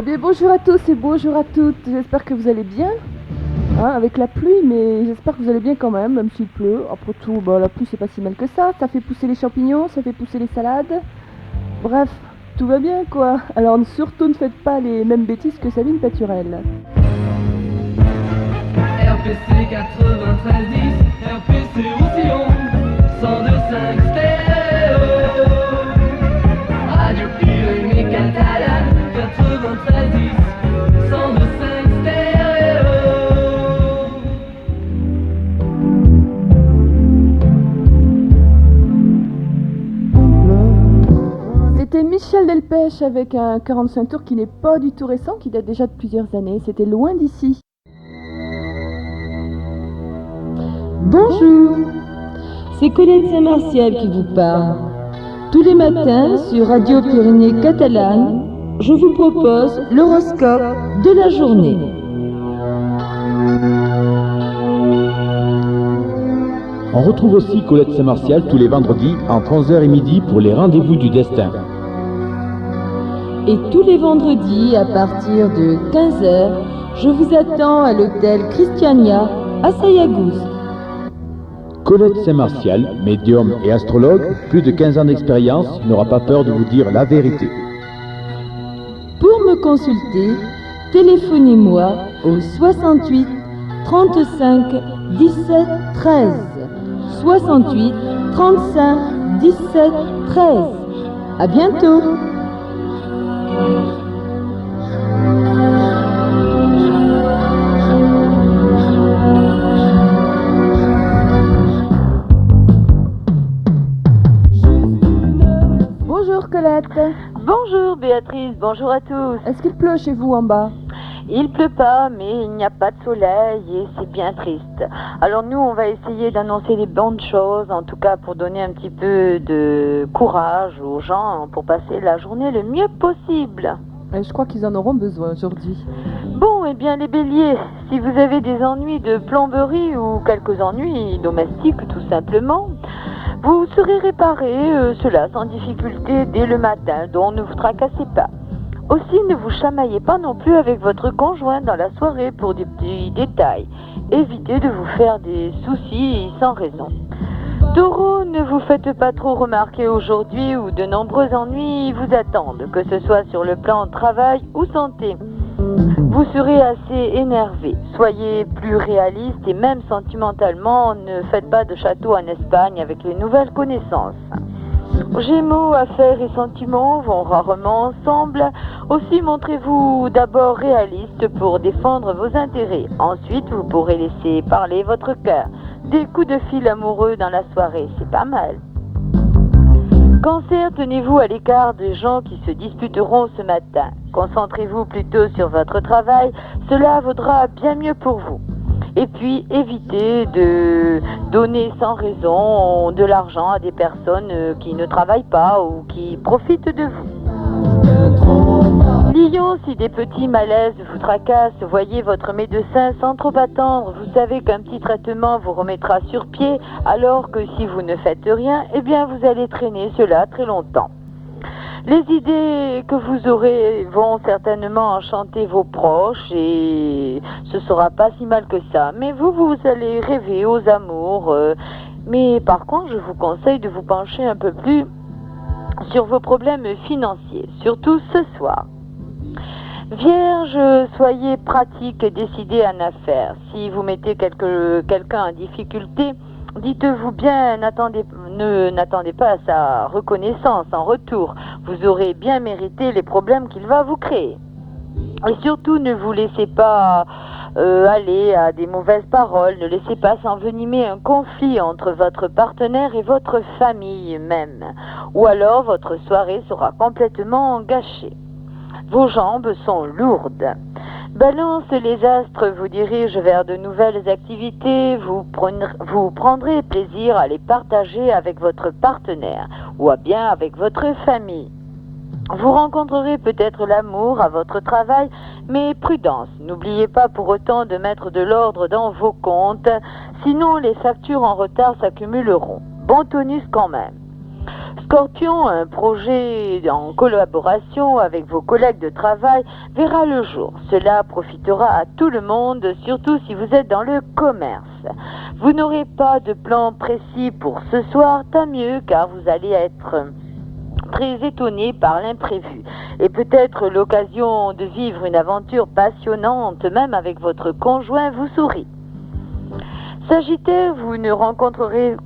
Eh bien, bonjour à tous et bonjour à toutes. J'espère que vous allez bien. Avec la pluie, mais j'espère que vous allez bien quand même s'il pleut. Après tout, la pluie, c'est pas si mal que ça. Ça fait pousser les champignons, ça fait pousser les salades. Bref, tout va bien, quoi. Alors, surtout, ne faites pas les mêmes bêtises que Sabine Paturel. RPC 9310, RPC Roussillon, 102.5 stéréo. Radio Pyrénées catalane, 9310, 102.5 stéréo. C'était Michel Delpech avec un 45 tours qui n'est pas du tout récent, qui date déjà de plusieurs années. C'était Loin d'ici. Bonjour, c'est Colette Saint-Martial qui vous parle. Tous les matins sur Radio Pyrénées catalane, je vous propose l'horoscope de la journée. On retrouve aussi Colette Saint-Martial tous les vendredis entre 11h et midi pour les rendez-vous du destin. Et tous les vendredis à partir de 15h, je vous attends à l'hôtel Christiania à Sayagouz. Colette Saint-Martial, médium et astrologue, plus de 15 ans d'expérience, n'aura pas peur de vous dire la vérité. Pour me consulter, téléphonez-moi au 68 35 17 13. 68 35 17 13. À bientôt. Bonjour Colette. Bonjour Béatrice, bonjour à tous. Est-ce qu'il pleut chez vous en bas? Il pleut pas, mais il n'y a pas de soleil et c'est bien triste. Alors nous, on va essayer d'annoncer les bonnes choses, en tout cas pour donner un petit peu de courage aux gens pour passer la journée le mieux possible. Et je crois qu'ils en auront besoin aujourd'hui. Bon, eh bien les béliers, si vous avez des ennuis de plomberie ou quelques ennuis domestiques tout simplement, vous serez réparés, cela sans difficulté dès le matin, donc ne vous tracassez pas. Aussi, ne vous chamaillez pas non plus avec votre conjoint dans la soirée pour des petits détails. Évitez de vous faire des soucis sans raison. Taureau, ne vous faites pas trop remarquer aujourd'hui où de nombreux ennuis vous attendent, que ce soit sur le plan travail ou santé. Vous serez assez énervé. Soyez plus réaliste et même sentimentalement, ne faites pas de château en Espagne avec les nouvelles connaissances. Gémeaux, affaires et sentiments vont rarement ensemble. Aussi, montrez-vous d'abord réaliste pour défendre vos intérêts. Ensuite, vous pourrez laisser parler votre cœur. Des coups de fil amoureux dans la soirée, c'est pas mal. Cancer, tenez-vous à l'écart des gens qui se disputeront ce matin. Concentrez-vous plutôt sur votre travail, cela vaudra bien mieux pour vous. Et puis, évitez de donner sans raison de l'argent à des personnes qui ne travaillent pas ou qui profitent de vous. Lion, si des petits malaises vous tracassent, voyez votre médecin sans trop attendre. Vous savez qu'un petit traitement vous remettra sur pied, alors que si vous ne faites rien, eh bien vous allez traîner cela très longtemps. Les idées que vous aurez vont certainement enchanter vos proches et ce sera pas si mal que ça. Mais vous allez rêver aux amours. Mais par contre, je vous conseille de vous pencher un peu plus sur vos problèmes financiers, surtout ce soir. Vierge, soyez pratique et décidez en affaires. Si vous mettez quelqu'un en difficulté, dites-vous bien, n'attendez pas à sa reconnaissance en retour. Vous aurez bien mérité les problèmes qu'il va vous créer. Et surtout, ne vous laissez pas aller à des mauvaises paroles. Ne laissez pas s'envenimer un conflit entre votre partenaire et votre famille même. Ou alors, votre soirée sera complètement gâchée. Vos jambes sont lourdes. Balance, les astres vous dirigent vers de nouvelles activités. Vous prendrez plaisir à les partager avec votre partenaire ou bien avec votre famille. Vous rencontrerez peut-être l'amour à votre travail, mais prudence. N'oubliez pas pour autant de mettre de l'ordre dans vos comptes, sinon les factures en retard s'accumuleront. Bon tonus quand même. Scorpion, un projet en collaboration avec vos collègues de travail verra le jour. Cela profitera à tout le monde, surtout si vous êtes dans le commerce. Vous n'aurez pas de plan précis pour ce soir, tant mieux, car vous allez être très étonné par l'imprévu et peut-être l'occasion de vivre une aventure passionnante, même avec votre conjoint, vous sourit. Sagittaire, vous ne rencontrerez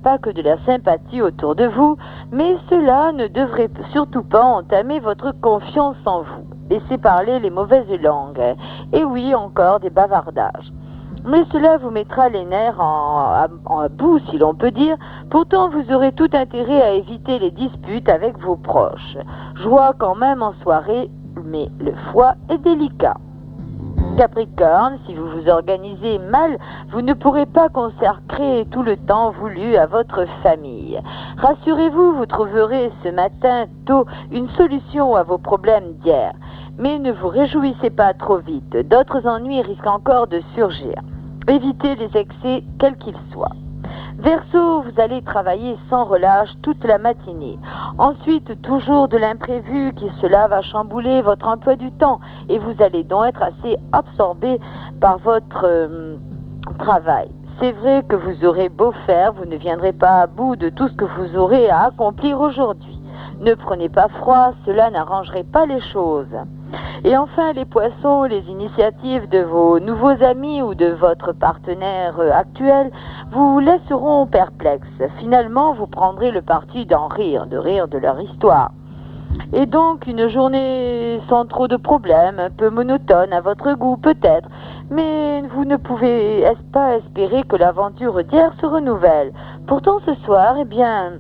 pas que de la sympathie autour de vous, mais cela ne devrait surtout pas entamer votre confiance en vous. Laissez parler les mauvaises langues. Et oui, encore des bavardages. Mais cela vous mettra les nerfs en bout, si l'on peut dire. Pourtant, vous aurez tout intérêt à éviter les disputes avec vos proches. Joie quand même en soirée, mais le foie est délicat. Capricorne, si vous vous organisez mal, vous ne pourrez pas consacrer tout le temps voulu à votre famille. Rassurez-vous, vous trouverez ce matin tôt une solution à vos problèmes d'hier. Mais ne vous réjouissez pas trop vite, d'autres ennuis risquent encore de surgir. Évitez les excès, quels qu'ils soient. Verseau, vous allez travailler sans relâche toute la matinée. Ensuite, toujours de l'imprévu cela va chambouler votre emploi du temps et vous allez donc être assez absorbé par votre travail. C'est vrai que vous aurez beau faire, vous ne viendrez pas à bout de tout ce que vous aurez à accomplir aujourd'hui. Ne prenez pas froid, cela n'arrangerait pas les choses. Et enfin, les poissons, les initiatives de vos nouveaux amis ou de votre partenaire actuel vous laisseront perplexe. Finalement, vous prendrez le parti d'en rire, de leur histoire. Et donc, une journée sans trop de problèmes, un peu monotone à votre goût peut-être, mais vous ne pouvez pas espérer que l'aventure d'hier se renouvelle. Pourtant, ce soir, eh bien,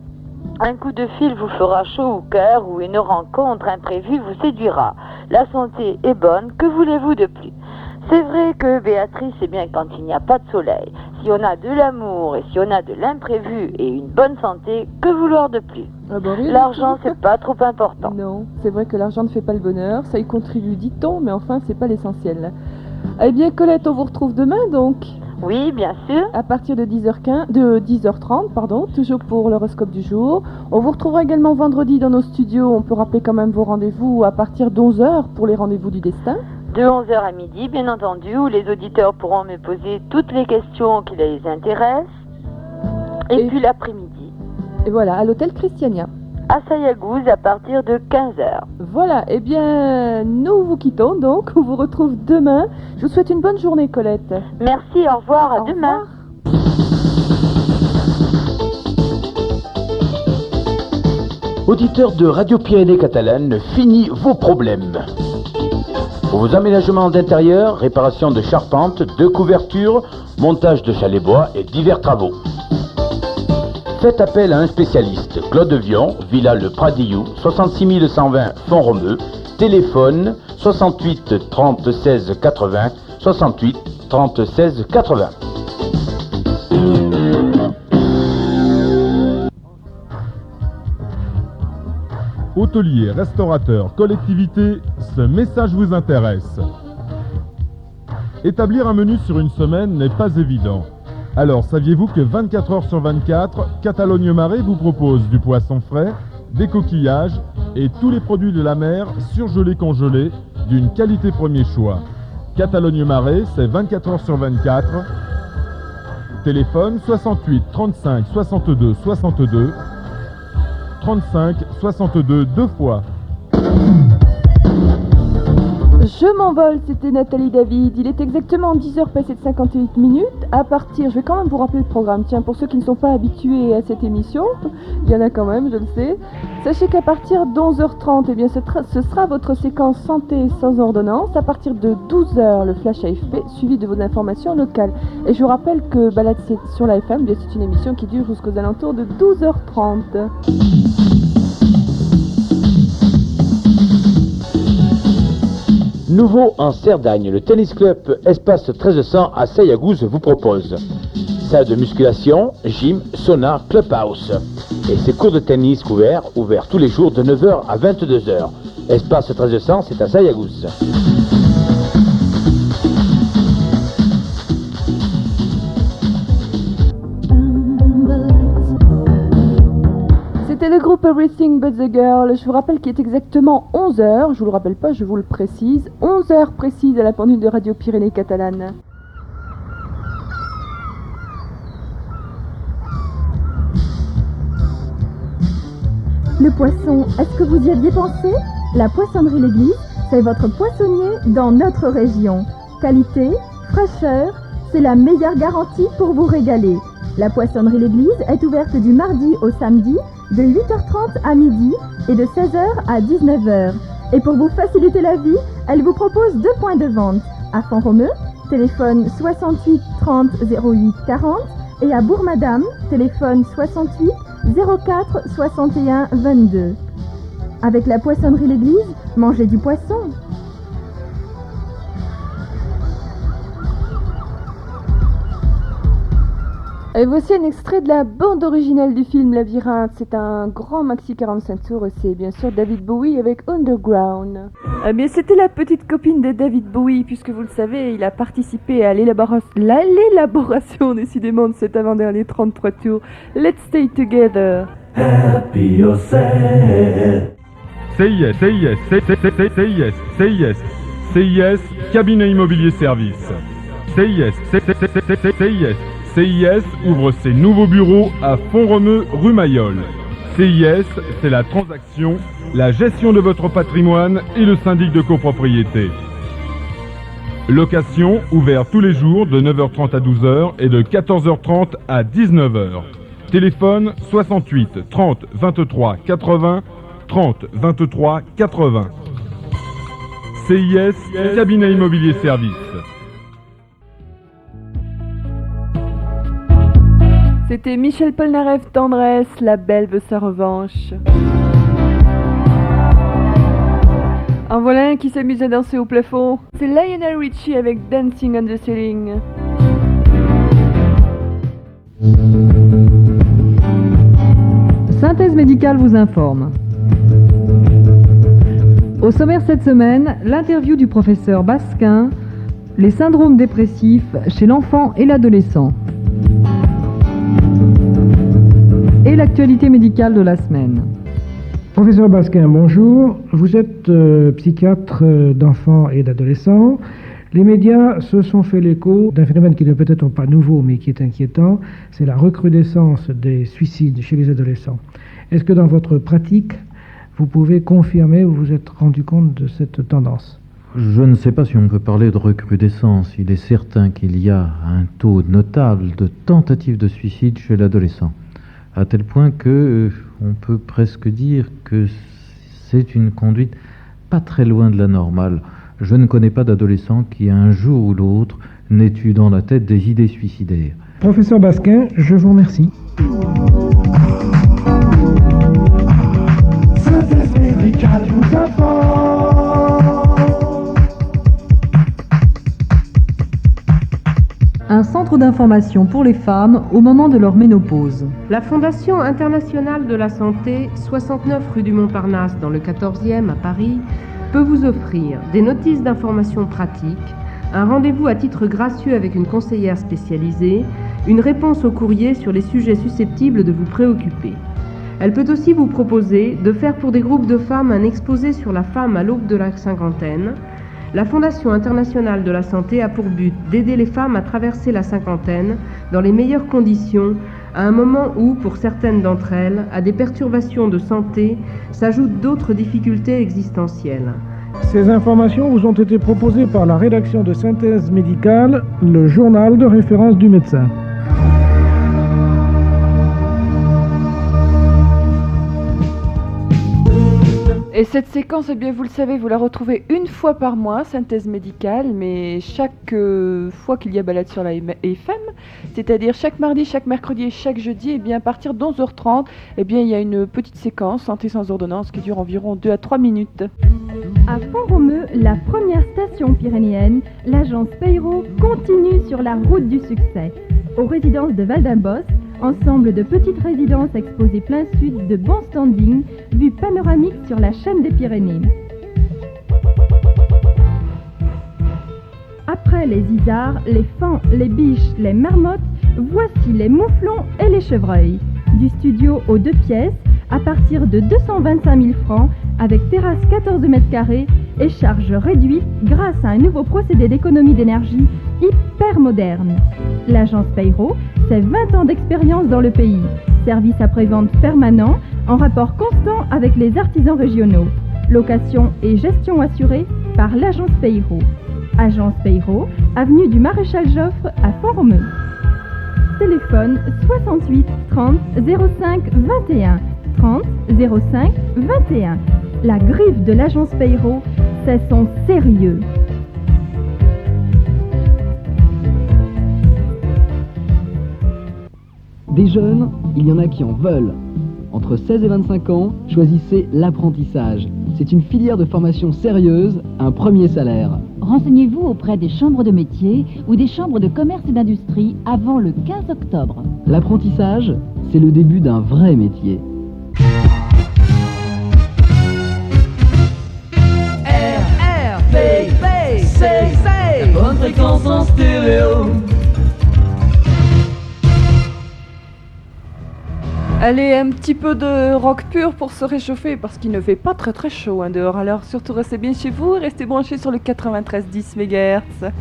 un coup de fil vous fera chaud au cœur ou une rencontre imprévue vous séduira. La santé est bonne, que voulez-vous de plus? C'est vrai que Béatrice, c'est bien quand il n'y a pas de soleil. Si on a de l'amour et si on a de l'imprévu et une bonne santé, que vouloir de plus? L'argent, c'est pas trop important. Non, c'est vrai que l'argent ne fait pas le bonheur, ça y contribue, dit-on, mais enfin, c'est pas l'essentiel. Eh bien, Colette, on vous retrouve demain, donc. Oui, bien sûr. À partir de 10h30, pardon, toujours pour l'horoscope du jour. On vous retrouvera également vendredi dans nos studios. On peut rappeler quand même vos rendez-vous à partir d'11h pour les rendez-vous du destin. De 11h à midi, bien entendu, où les auditeurs pourront me poser toutes les questions qui les intéressent. Et puis l'après-midi. Et voilà, à l'hôtel Christiania. À Sayagouz à partir de 15h. Voilà, eh bien, nous vous quittons donc. On vous retrouve demain. Je vous souhaite une bonne journée, Colette. Merci, au revoir, à demain. Auditeurs de Radio Pyrénées Catalane, fini vos problèmes. Pour vos aménagements d'intérieur, réparation de charpente, de couverture, montage de chalets bois et divers travaux. Faites appel à un spécialiste. Claude Vion, Villa Le Pradillou, 66 120 Font-Romeu, téléphone 68 30 16 80, 68 30 16 80. Hôteliers, restaurateurs, collectivités, ce message vous intéresse. Établir un menu sur une semaine n'est pas évident. Alors, saviez-vous que 24 heures sur 24, Catalogne Marais vous propose du poisson frais, des coquillages et tous les produits de la mer surgelés congelés d'une qualité premier choix. Catalogne Marais, c'est 24 heures sur 24. Téléphone 68 35 62 62 35 62 deux fois. Je m'envole, c'était Nathalie David. Il est exactement 10h passé de 58 minutes. À partir, je vais quand même vous rappeler le programme. Tiens, pour ceux qui ne sont pas habitués à cette émission, il y en a quand même, je le sais. Sachez qu'à partir d'11h30, eh bien, ce sera votre séquence santé sans ordonnance. À partir de 12h, le flash AFP, suivi de vos informations locales. Et je vous rappelle que Balade sur la FM, bien, c'est une émission qui dure jusqu'aux alentours de 12h30. Nouveau en Cerdagne, le tennis club Espace 1300 à Sayagouz vous propose salle de musculation, gym, sauna, clubhouse et ses cours de tennis ouverts tous les jours de 9h à 22h. Espace 1300, c'est à Sayagouz. C'était le groupe groupe Everything But The Girl. Je vous rappelle qu'il est exactement 11h, je vous le rappelle pas, je vous le précise, 11h précise à la pendule de Radio Pyrénées Catalane. Le poisson, est-ce que vous y aviez pensé? La poissonnerie L'Église, c'est votre poissonnier dans notre région. Qualité, fraîcheur, c'est la meilleure garantie pour vous régaler. La poissonnerie L'Église est ouverte du mardi au samedi de 8h30 à midi et de 16h à 19h. Et pour vous faciliter la vie, elle vous propose 2 points de vente. À Font-Romeu, téléphone 68 30 08 40 et à Bourg-Madame, téléphone 68 04 61 22. Avec la poissonnerie L'Église, mangez du poisson. Et voici un extrait de la bande originale du film Labyrinthe. C'est un grand maxi 45 tours et c'est bien sûr David Bowie avec Underground. Eh bien, c'était la petite copine de David Bowie, puisque vous le savez, il a participé à l'élaboration décidément de cet avant-dernier 33 tours. Let's Stay Together. Happy or sad. CIS, CIS, cabinet immobilier service. CIS ouvre ses nouveaux bureaux à Font-Romeu, rue Mayol. CIS, c'est la transaction, la gestion de votre patrimoine et le syndic de copropriété. Location, ouvert tous les jours de 9h30 à 12h et de 14h30 à 19h. Téléphone 68 30 23 80 30 23 80. CIS, cabinet immobilier service. C'était Michel Polnareff, Tendresse, la belle veut sa revanche. En voilà un qui s'amuse à danser au plafond. C'est Lionel Richie avec Dancing on the Ceiling. Synthèse médicale vous informe. Au sommaire cette semaine, l'interview du professeur Basquin, les syndromes dépressifs chez l'enfant et l'adolescent. Et l'actualité médicale de la semaine. Professeur Basquin, bonjour. Vous êtes psychiatre d'enfants et d'adolescents. Les médias se sont fait l'écho d'un phénomène qui n'est peut-être pas nouveau, mais qui est inquiétant, c'est la recrudescence des suicides chez les adolescents. Est-ce que dans votre pratique, vous pouvez confirmer ou vous vous êtes rendu compte de cette tendance? Je ne sais pas si on peut parler de recrudescence. Il est certain qu'il y a un taux notable de tentatives de suicide chez l'adolescent, à tel point que on peut presque dire que c'est une conduite pas très loin de la normale. Je ne connais pas d'adolescent qui, un jour ou l'autre, n'ait eu dans la tête des idées suicidaires. Professeur Basquin, je vous remercie. Synthèse médicale vous informe. Un centre d'information pour les femmes au moment de leur ménopause. La Fondation internationale de la santé, 69 rue du Montparnasse dans le 14e à Paris, peut vous offrir des notices d'information pratiques, un rendez-vous à titre gracieux avec une conseillère spécialisée, une réponse au courrier sur les sujets susceptibles de vous préoccuper. Elle peut aussi vous proposer de faire pour des groupes de femmes un exposé sur la femme à l'aube de la cinquantaine. La Fondation internationale de la santé a pour but d'aider les femmes à traverser la cinquantaine dans les meilleures conditions, à un moment où, pour certaines d'entre elles, à des perturbations de santé s'ajoutent d'autres difficultés existentielles. Ces informations vous ont été proposées par la rédaction de Synthèse médicale, le journal de référence du médecin. Et cette séquence, eh bien, vous le savez, vous la retrouvez une fois par mois, synthèse médicale, mais chaque fois qu'il y a balade sur la FM, c'est-à-dire chaque mardi, chaque mercredi et chaque jeudi, eh bien, à partir de 11h30, eh bien, il y a une petite séquence santé sans ordonnance qui dure environ 2 à 3 minutes. À Font-Romeu, la première station pyrénéenne, l'agence Peyro continue sur la route du succès. Aux résidences de Val-d'Ambos, ensemble de petites résidences exposées plein sud de bon standing, vue panoramique sur la chaîne des Pyrénées. Après les isards, les fans, les biches, les marmottes, voici les mouflons et les chevreuils. Du studio aux 2 pièces, à partir de 225 000 francs avec terrasse 14 mètres carrés et charges réduites grâce à un nouveau procédé d'économie d'énergie hyper moderne. L'agence Peyro, c'est 20 ans d'expérience dans le pays. Service après-vente permanent en rapport constant avec les artisans régionaux. Location et gestion assurée par l'agence Peyro. Agence Peyro, avenue du Maréchal Joffre à Font-Romeu. Téléphone 68 30 05 21 30 05 21. La griffe de l'agence Peyro, c'est son sérieux. Des jeunes, il y en a qui en veulent. Entre 16 et 25 ans, choisissez l'apprentissage. C'est une filière de formation sérieuse, un premier salaire. Renseignez-vous auprès des chambres de métiers ou des chambres de commerce et d'industrie avant le 15 octobre. L'apprentissage, c'est le début d'un vrai métier. La bonne fréquence en stéréo. Allez, un petit peu de rock pur pour se réchauffer parce qu'il ne fait pas très chaud dehors. Alors surtout restez bien chez vous et restez branchés sur le 93 10 MHz.